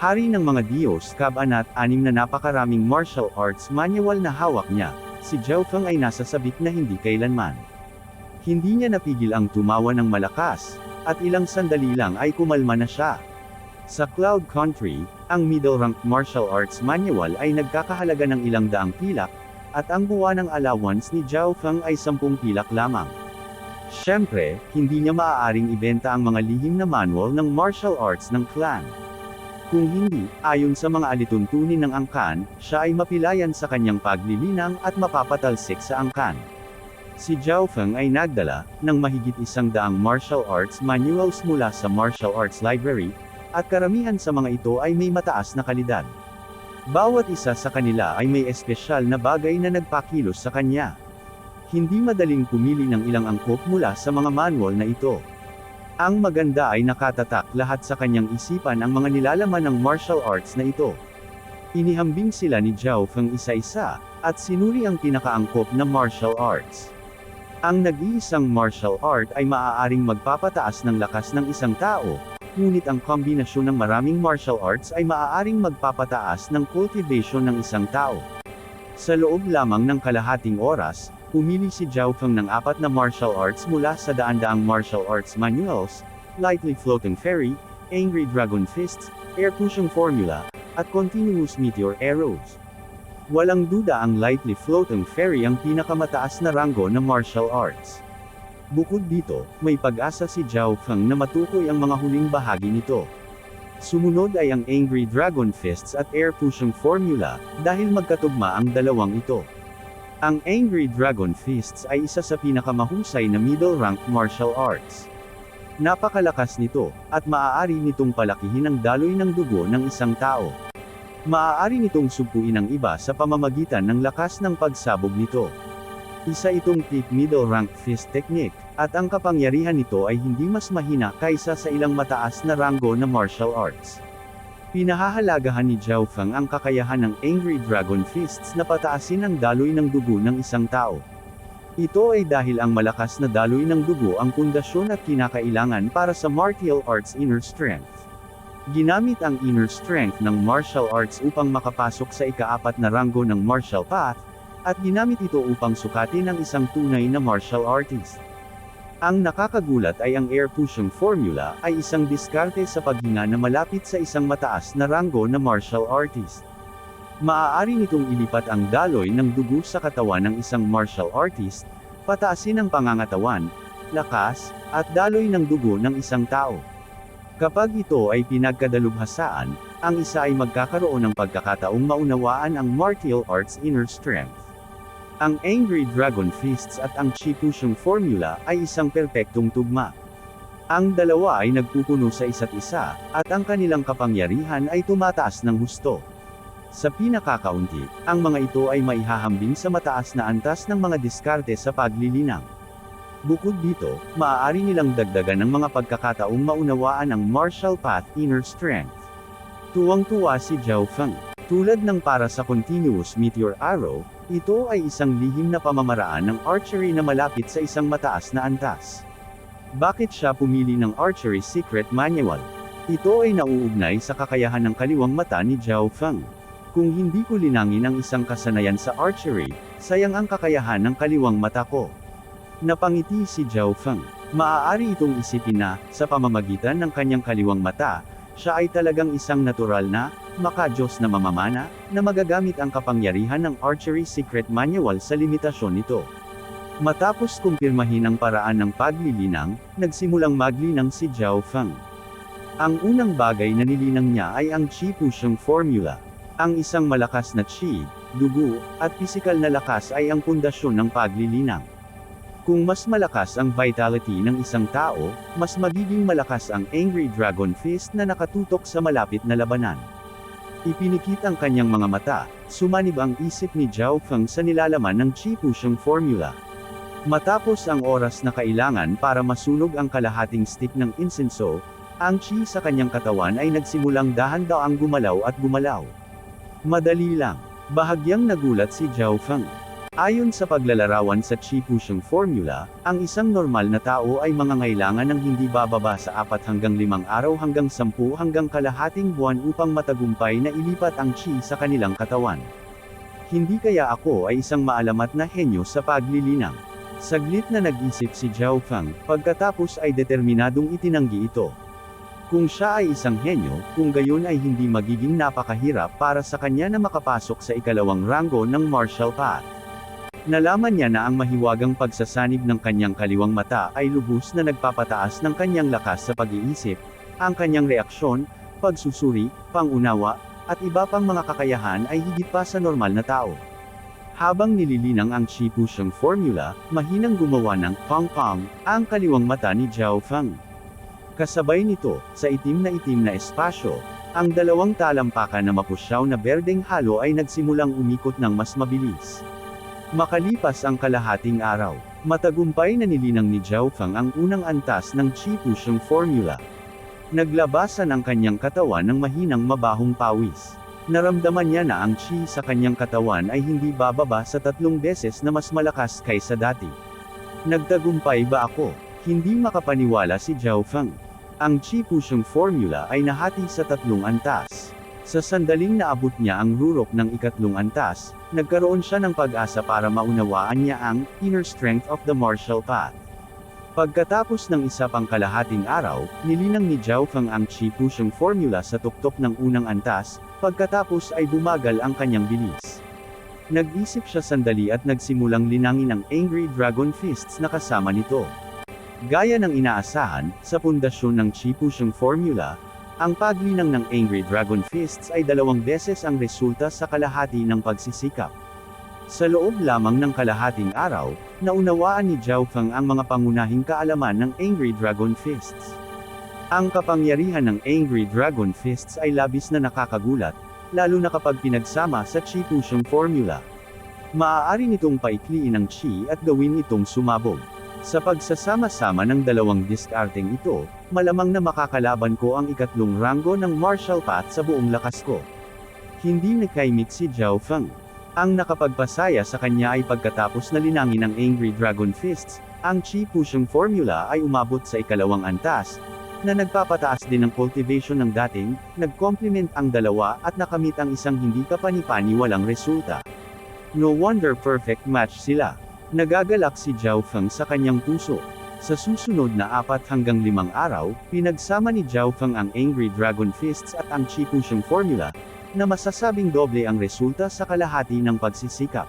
Hari ng mga Diyos Kabanat 6 na napakaraming martial arts manual na hawak niya, si Zhao Feng ay nasa sabik na hindi kailanman. Hindi niya napigil ang tumawa ng malakas, at ilang sandali lang ay kumalma na siya. Sa Cloud Country, ang middle-ranked martial arts manual ay nagkakahalaga ng ilang daang pilak, at ang buwanang allowance ni Zhao Feng ay 10 pilak lamang. Siyempre, hindi niya maaaring ibenta ang mga lihim na manual ng martial arts ng clan. Kung hindi, ayon sa mga alituntunin ng angkan, siya ay mapilayan sa kanyang paglilinang at mapapatalsik sa angkan. Si Zhao Feng ay nagdala ng mahigit 100 martial arts manuals mula sa Martial Arts Library, at karamihan sa mga ito ay may mataas na kalidad. Bawat isa sa kanila ay may espesyal na bagay na nagpakilos sa kanya. Hindi madaling pumili ng ilang angkop mula sa mga manual na ito. Ang maganda ay nakatatak lahat sa kanyang isipan ang mga nilalaman ng martial arts na ito. Inihambing sila ni Zhao Feng isa-isa, at sinuri ang pinakaangkop na martial arts. Ang nag-iisang martial art ay maaaring magpapataas ng lakas ng isang tao, ngunit ang kombinasyon ng maraming martial arts ay maaaring magpapataas ng cultivation ng isang tao. Sa loob lamang ng kalahating oras, pumili si Zhao Feng ng 4 na martial arts mula sa daan-daang martial arts manuals: Lightly Floating Fairy, Angry Dragon Fists, Air Pushing Formula, at Continuous Meteor Arrows. Walang duda ang Lightly Floating Fairy ang pinakamataas na ranggo na martial arts. Bukod dito, may pag-asa si Zhao Feng na matukoy ang mga huling bahagi nito. Sumunod ay ang Angry Dragon Fists at Air Pushing Formula, dahil magkatugma ang dalawang ito. Ang Angry Dragon Fists ay isa sa pinakamahusay na middle-ranked martial arts. Napakalakas nito, at maaari nitong palakihin ang daloy ng dugo ng isang tao. Maaari nitong sugpuin ang iba sa pamamagitan ng lakas ng pagsabog nito. Isa itong peak middle-ranked fist technique, at ang kapangyarihan nito ay hindi mas mahina kaysa sa ilang mataas na ranggo na martial arts. Pinahahalagahan ni Zhao Feng ang kakayahan ng Angry Dragon Fists na pataasin ang daloy ng dugo ng isang tao. Ito ay dahil ang malakas na daloy ng dugo ang pundasyon at kinakailangan para sa martial arts inner strength. Ginamit ang inner strength ng martial arts upang makapasok sa ika-4 na ranggo ng martial path, at ginamit ito upang sukatin ang isang tunay na martial artist. Ang nakakagulat ay ang Air Pushing Formula ay isang diskarte sa paghinga na malapit sa isang mataas na ranggo na martial artist. Maaari nitong ilipat ang daloy ng dugo sa katawan ng isang martial artist, pataasin ang pangangatawan, lakas, at daloy ng dugo ng isang tao. Kapag ito ay pinagkadalubhasaan, ang isa ay magkakaroon ng pagkakataong maunawaan ang martial arts inner strength. Ang Angry Dragon Fists at ang Chi Pushing Formula ay isang perpektong tugma. Ang dalawa ay nagpupuno sa isa't isa, at ang kanilang kapangyarihan ay tumataas ng husto. Sa pinakakaunti, ang mga ito ay maihahambing sa mataas na antas ng mga diskarte sa paglilinang. Bukod dito, maaari nilang dagdagan ng mga pagkakataong maunawaan ang martial path inner strength. Tuwang-tuwa si Zhao Feng. Tulad ng para sa Continuous Meteor Arrow, ito ay isang lihim na pamamaraan ng archery na malapit sa isang mataas na antas. Bakit siya pumili ng Archery Secret Manual? Ito ay nauugnay sa kakayahan ng kaliwang mata ni Zhao Feng. Kung hindi ko linangin ang isang kasanayan sa archery, sayang ang kakayahan ng kaliwang mata ko. Napangiti si Zhao Feng. Maaari itong isipin na, sa pamamagitan ng kanyang kaliwang mata, siya ay talagang isang natural na, maka-Diyos na mamamana, na magagamit ang kapangyarihan ng Archery Secret Manual sa limitasyon nito. Matapos kumpirmahin ang paraan ng paglilinang, nagsimulang maglinang si Zhao Feng. Ang unang bagay na nilinang niya ay ang Chi Pushing Formula. Ang isang malakas na chi, dugo, at pisikal na lakas ay ang pundasyon ng paglilinang. Kung mas malakas ang vitality ng isang tao, mas magiging malakas ang Angry Dragon Fist na nakatutok sa malapit na labanan. Ipinikit ang kanyang mga mata, sumanib ang isip ni Zhao Feng sa nilalaman ng Chi Pushing Formula. Matapos ang oras na kailangan para masunog ang kalahating stick ng insenso, ang chi sa kanyang katawan ay nagsimulang dahan-daang gumalaw at gumalaw. Madali lang. Bahagyang nagulat si Zhao Feng. Ayon sa paglalarawan sa Chi Pusheng formula, ang isang normal na tao ay mangangailangan ng hindi bababa sa 4 hanggang 5 araw hanggang 10 hanggang kalahating buwan upang matagumpay na ilipat ang Chi sa kanilang katawan. Hindi kaya ako ay isang maalamat na henyo sa paglilinang. Saglit na nag-isip si Zhao Feng, pagkatapos ay determinadong itinanggi ito. Kung siya ay isang henyo, kung gayon ay hindi magiging napakahirap para sa kanya na makapasok sa ikalawang ranggo ng martial path. Nalaman niya na ang mahiwagang pagsasanib ng kanyang kaliwang mata ay lubos na nagpapataas ng kanyang lakas sa pag-iisip, ang kanyang reaksyon, pagsusuri, pangunawa, at iba pang mga kakayahan ay higit pa sa normal na tao. Habang nililinang ang Chi Pusheng formula, mahinang gumawa ng pang-pang ang kaliwang mata ni Zhao Feng. Kasabay nito, sa itim na espasyo, ang dalawang talampakan na mapusyaw na berdeng halo ay nagsimulang umikot ng mas mabilis. Makalipas ang kalahating araw, matagumpay na nilinang ni Zhao Feng ang unang antas ng Chi Pusheng formula. Naglabasan ang kanyang katawan ng mahinang mabahong pawis. Naramdaman niya na ang Chi sa kanyang katawan ay hindi bababa sa 3 beses na mas malakas kaysa dati. Nagtagumpay ba ako? Hindi makapaniwala si Zhao Feng. Ang Chi Pusheng formula ay nahati sa 3 antas. Sa sandaling naabot niya ang rurok ng ikatlong antas, nagkaroon siya ng pag-asa para maunawaan niya ang inner strength of the martial path. Pagkatapos ng isa pang kalahating araw, nilinang ni Zhao Feng ang Chi Pusheng formula sa tuktok ng unang antas, pagkatapos ay bumagal ang kanyang bilis. Nag-isip siya sandali at nagsimulang linangin ang Angry Dragon Fists na kasama nito. Gaya ng inaasahan, sa pundasyon ng Chi Pusheng formula, ang paglinang ng Angry Dragon Fists ay 2 beses ang resulta sa kalahati ng pagsisikap. Sa loob lamang ng kalahating araw, naunawaan ni Zhao Feng ang mga pangunahing kaalaman ng Angry Dragon Fists. Ang kapangyarihan ng Angry Dragon Fists ay labis na nakakagulat, lalo na kapag pinagsama sa Chi Pusheng formula. Maaari nitong paikliin ang Chi at gawin itong sumabog. Sa pagsasama-sama ng dalawang diskarteng ito, malamang na makakalaban ko ang ikatlong ranggo ng martial path sa buong lakas ko. Hindi nakaimik si Zhao Feng. Ang nakapagpasaya sa kanya ay pagkatapos na linangin ng Angry Dragon Fists, ang Chi Pusheng formula ay umabot sa ikalawang antas, na nagpapataas din ng cultivation ng dating, nag-complement ang dalawa at nakamit ang isang hindi kapani-pani walang resulta. No wonder perfect match sila. Nagagalak si Zhao Feng sa kanyang puso. Sa susunod na 4 hanggang 5 araw, pinagsama ni Zhao Feng ang Angry Dragon Fists at ang Chi Pusheng formula, na masasabing doble ang resulta sa kalahati ng pagsisikap.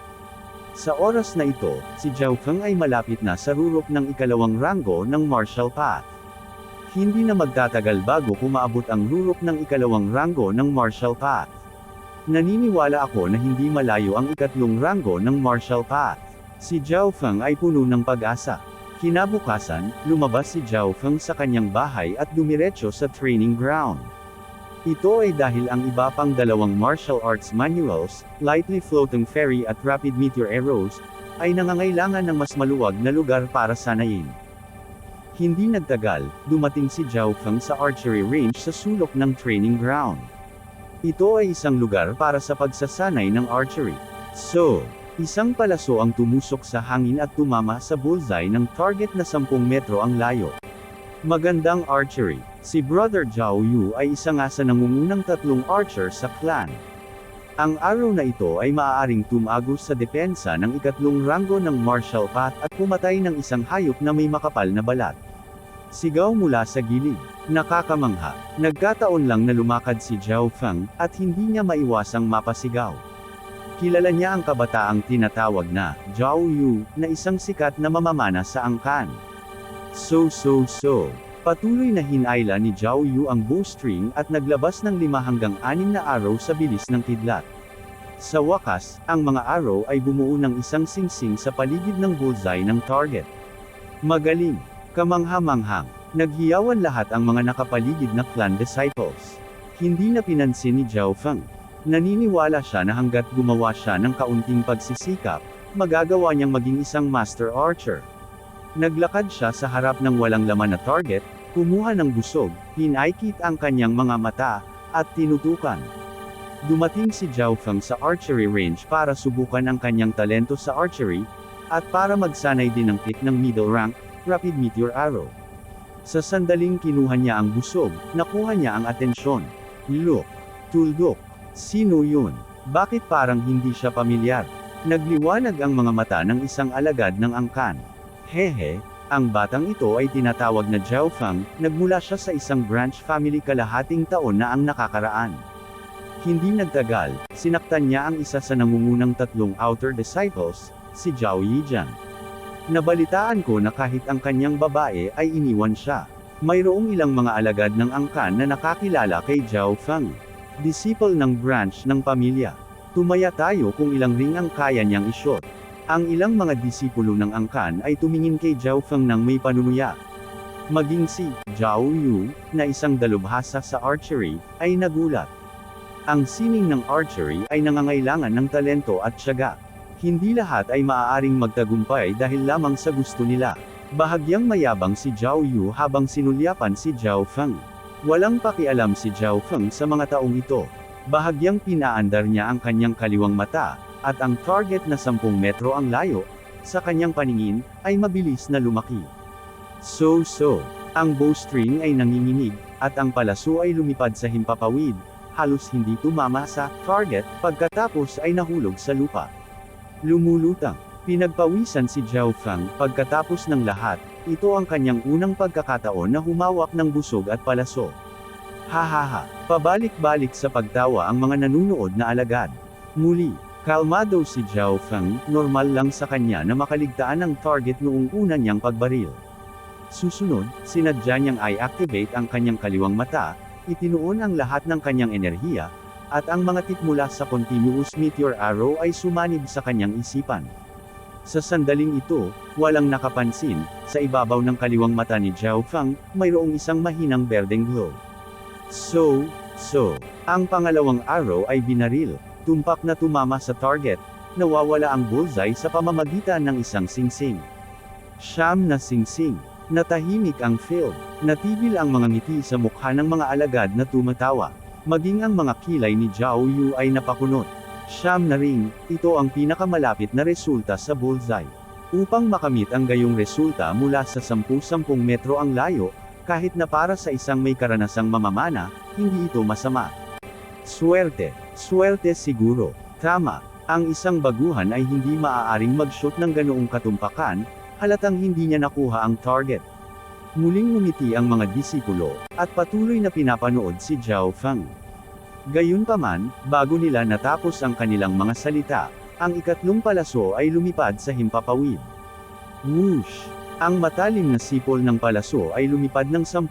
Sa oras na ito, si Zhao Feng ay malapit na sa rurok ng ikalawang ranggo ng martial path. Hindi na magtatagal bago kumaabot ang rurok ng ikalawang ranggo ng martial path. Naniniwala ako na hindi malayo ang ikatlong ranggo ng martial path. Si Zhao Feng ay puno ng pag-asa. Kinabukasan, lumabas si Zhao Feng sa kanyang bahay at dumiretso sa training ground. Ito ay dahil ang iba pang 2 martial arts manuals, Lightly Floating Fairy at Rapid Meteor Arrows, ay nangangailangan ng mas maluwag na lugar para sanayin. Hindi nagtagal, dumating si Zhao Feng sa archery range sa sulok ng training ground. Ito ay isang lugar para sa pagsasanay ng archery. Isang palaso ang tumusok sa hangin at tumama sa bullseye ng target na 10 metro ang layo. Magandang archery. Si Brother Zhao Yu ay isa nga sa nangungunang 3 archer sa clan. Ang arrow na ito ay maaaring tumagos sa depensa ng ikatlong ranggo ng martial path at pumatay ng isang hayop na may makapal na balat. Sigaw mula sa gilid. Nakakamangha. Nagkataon lang na lumakad si Zhao Feng, at hindi niya maiwasang mapasigaw. Kilala niya ang kabataang tinatawag na Zhao Yu, na isang sikat na mamamana sa angkan. Patuloy na hinayla ni Zhao Yu ang bowstring at naglabas ng 5 hanggang 6 na arrow sa bilis ng kidlat. Sa wakas, ang mga arrow ay bumuo ng isang singsing sa paligid ng bullseye ng target. Magaling! Kamangha-manghang! Naghiyawan lahat ang mga nakapaligid na clan disciples. Hindi na pinansin ni Zhao Feng. Naniniwala siya na hanggat gumawa siya ng kaunting pagsisikap, magagawa niyang maging isang master archer. Naglakad siya sa harap ng walang laman na target, kumuha ng busog, pinaikit ang kanyang mga mata, at tinutukan. Dumating si Zhao Feng sa archery range para subukan ang kanyang talento sa archery, at para magsanay din ng pick ng middle rank, Rapid Meteor Arrow. Sa sandaling kinuha niya ang busog, nakuha niya ang atensyon. Look. Tuldok. Sino yun? Bakit parang hindi siya pamilyar? Nagliwanag ang mga mata ng isang alagad ng angkan. Hehe, ang batang ito ay tinatawag na Zhao Feng, nagmula siya sa isang branch family kalahating taon na ang nakakaraan. Hindi nagtagal, sinaktan niya ang isa sa nangungunang tatlong outer disciples, si Zhao Yijian. Nabalitaan ko na kahit ang kanyang babae ay iniwan siya. Mayroong ilang mga alagad ng angkan na nakakilala kay Zhao Feng. Disciple ng branch ng pamilya. Tumaya tayo kung ilang ring ang kaya niyang ishot. Ang ilang mga disipulo ng angkan ay tumingin kay Zhao Feng ng may panunuya. Maging si Zhao Yu, na isang dalubhasa sa archery, ay nagulat. Ang sining ng archery ay nangangailangan ng talento at tiyaga. Hindi lahat ay maaaring magtagumpay dahil lamang sa gusto nila. Bahagyang mayabang si Zhao Yu habang sinulyapan si Zhao Feng. Walang pakialam si Zhao Feng sa mga taong ito. Bahagyang pinaandar niya ang kanyang kaliwang mata, at ang target na 10 metro ang layo, sa kanyang paningin, ay mabilis na lumaki. Ang bowstring ay nanginginig, at ang palaso ay lumipad sa himpapawid, halos hindi tumama sa target, pagkatapos ay nahulog sa lupa. Lumulutang. Pinagpawisan si Zhao Feng, pagkatapos ng lahat, ito ang kanyang unang pagkakataon na humawak ng busog at palaso. Hahaha, pabalik-balik sa pagtawa ang mga nanunood na alagad. Muli, kalmado si Zhao Feng, normal lang sa kanya na makaligtaan ng target noong una niyang pagbaril. Susunod, sinadya niyang i-activate ang kanyang kaliwang mata, itinuon ang lahat ng kanyang enerhiya, at ang mga tip mula sa continuous meteor arrow ay sumanib sa kanyang isipan. Sa sandaling ito, walang nakapansin, sa ibabaw ng kaliwang mata ni Zhao Feng, mayroong isang mahinang berdeng glow. Ang pangalawang arrow ay binaril, tumpak na tumama sa target, nawawala ang bullseye sa pamamagitan ng isang singsing. Siyam na singsing. Natahimik ang field, natigil ang mga ngiti sa mukha ng mga alagad na tumatawa. Maging ang mga kilay ni Zhao Yu ay napakunot. Siyam na ring, ito ang pinakamalapit na resulta sa bullseye. Upang makamit ang gayong resulta mula sa 10 metro ang layo, kahit na para sa isang may karanasang mamamana, hindi ito masama. Swerte siguro. Tama, ang isang baguhan ay hindi maaaring mag-shoot ng ganoong katumpakan, halatang hindi niya nakuha ang target. Muling ngumiti ang mga disipulo, at patuloy na pinapanood si Zhao Feng. Gayunpaman, bago nila natapos ang kanilang mga salita, ang ikatlong palaso ay lumipad sa himpapawid. Whoosh! Ang matalim na sipol ng palaso ay lumipad ng 10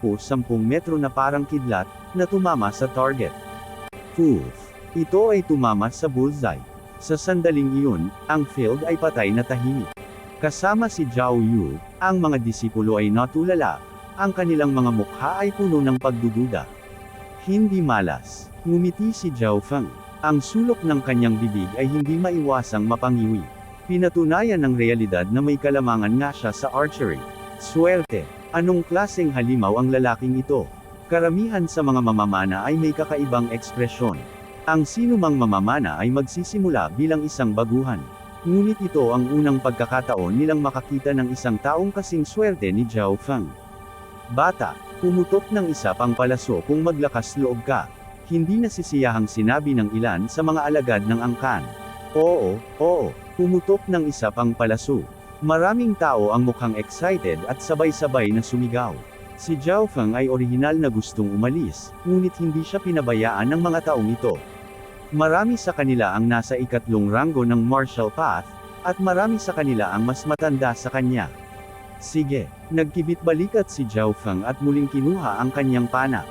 metro na parang kidlat, na tumama sa target. Poof! Ito ay tumama sa bullseye. Sa sandaling iyon, ang field ay patay na tahimik. Kasama si Zhao Yu, ang mga disipulo ay natulala, ang kanilang mga mukha ay puno ng pagdududa. Hindi malas. Ngumiti si Zhao Feng. Ang sulok ng kanyang bibig ay hindi maiwasang mapangiwi. Pinatunayan ng realidad na may kalamangan nga siya sa archery. Swerte. Anong klaseng halimaw ang lalaking ito? Karamihan sa mga mamamana ay may kakaibang ekspresyon. Ang sinumang mamamana ay magsisimula bilang isang baguhan. Ngunit ito ang unang pagkakataon nilang makakita ng isang taong kasing swerte ni Zhao Feng. Bata, pumutok ng isa pang palaso kung maglakas loob ka. Hindi nasisiyahang sinabi ng ilan sa mga alagad ng angkan. Oo, pumutok ng isa pang palaso. Maraming tao ang mukhang excited at sabay-sabay na sumigaw. Si Zhao Feng ay orihinal na gustong umalis, ngunit hindi siya pinabayaan ng mga taong ito. Marami sa kanila ang nasa ikatlong ranggo ng martial path, at marami sa kanila ang mas matanda sa kanya. Sige, nagkibit balikat si Zhao Feng at muling kinuha ang kanyang pana.